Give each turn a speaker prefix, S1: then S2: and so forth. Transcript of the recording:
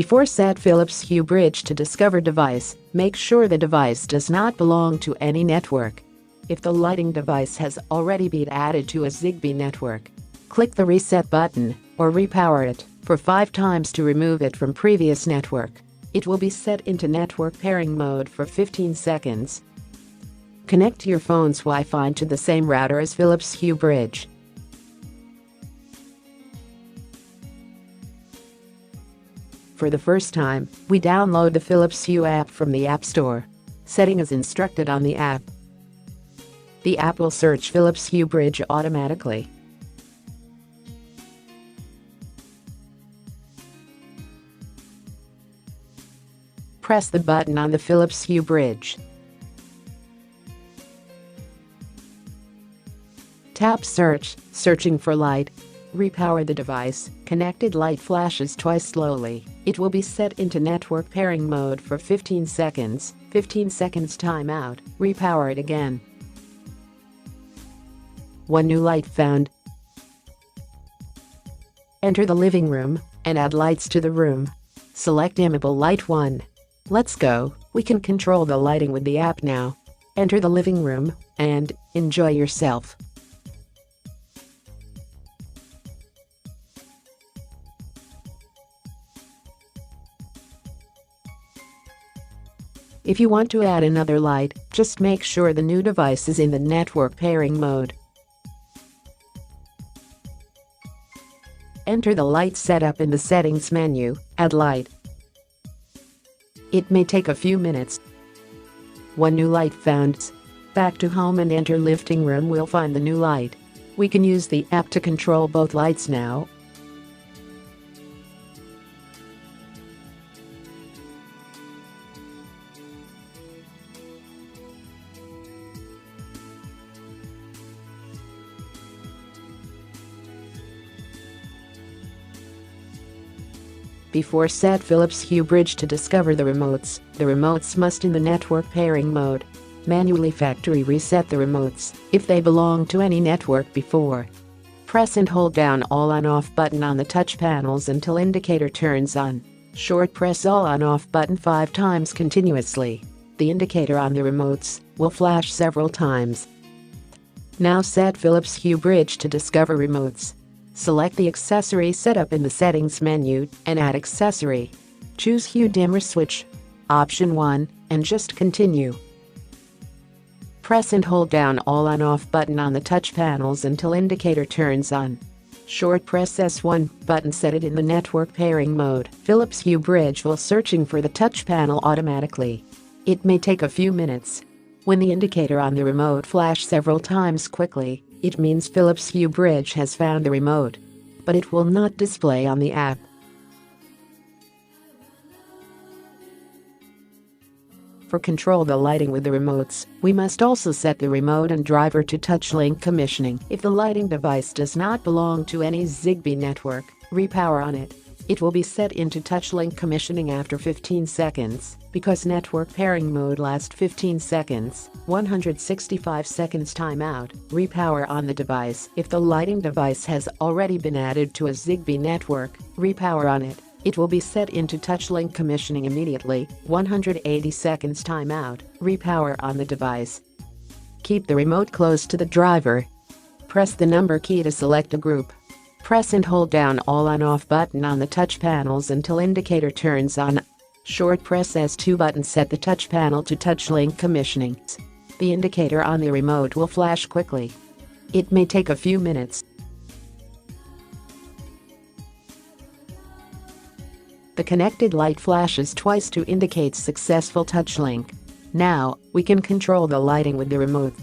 S1: Before set Philips Hue bridge to discover device, make sure the device does not belong to any network. If the lighting device has already been added to a Zigbee network, click the reset button or repower it for 5 times to remove it from previous network. It will be set into network pairing mode for 15 seconds. Connect your phone's Wi-Fi to the same router as Philips Hue bridge. For the first time, we download the Philips Hue app from the App Store. Setting is instructed on the app. The app will search Philips Hue bridge automatically. Press the button on the Philips Hue bridge. Tap Search, searching for light. Repower the device. Connected light flashes twice slowly. It will be set into network pairing mode for 15 seconds. 15 seconds timeout. Repower it again. One new light found. Enter the living room and add lights to the room. Select dimmable light 1. Let's go. We can control the lighting with the app now. Enter the living room and enjoy yourself. If you want to add another light, just make sure the new device is in the network pairing mode. Enter the light setup in the settings menu, add light. It may take a few minutes. One new light found. Back to home and enter lifting room, we'll find the new light. We can use the app to control both lights now. Before set Philips Hue bridge to discover the remotes must in the network pairing mode. Manually factory reset the remotes if they belong to any network before. Press and hold down all on-off button on the touch panels until indicator turns on. Short press all on-off button 5 times continuously. The indicator on the remotes will flash several times. Now set Philips Hue bridge to discover remotes. Select the accessory setup in the settings menu and add accessory. Choose Hue dimmer switch, option 1, and just continue. Press and hold down all on-off button on the touch panels until indicator turns on. Short press S1 button, set it in the network pairing mode. Philips Hue bridge will searching for the touch panel automatically. It may take a few minutes. When the indicator on the remote flash several times quickly, it means Philips Hue bridge has found the remote, but it will not display on the app. For control the lighting with the remotes, we must also set the remote and driver to touch link commissioning. If the lighting device does not belong to any Zigbee network, repower on it. It will be set into touch link commissioning after 15 seconds, because network pairing mode lasts 15 seconds, 165 seconds timeout. Repower on the device. If the lighting device has already been added to a Zigbee network, repower on it. It will be set into touch link commissioning immediately, 180 seconds timeout. Repower on the device. Keep the remote close to the driver. Press the number key to select a group. Press and hold down all on-off button on the touch panels until indicator turns on. Short press S2 button, set the touch panel to touch link commissioning. The indicator on the remote will flash quickly. It may take a few minutes. The connected light flashes twice to indicate successful touch link. Now, we can control the lighting with the remote.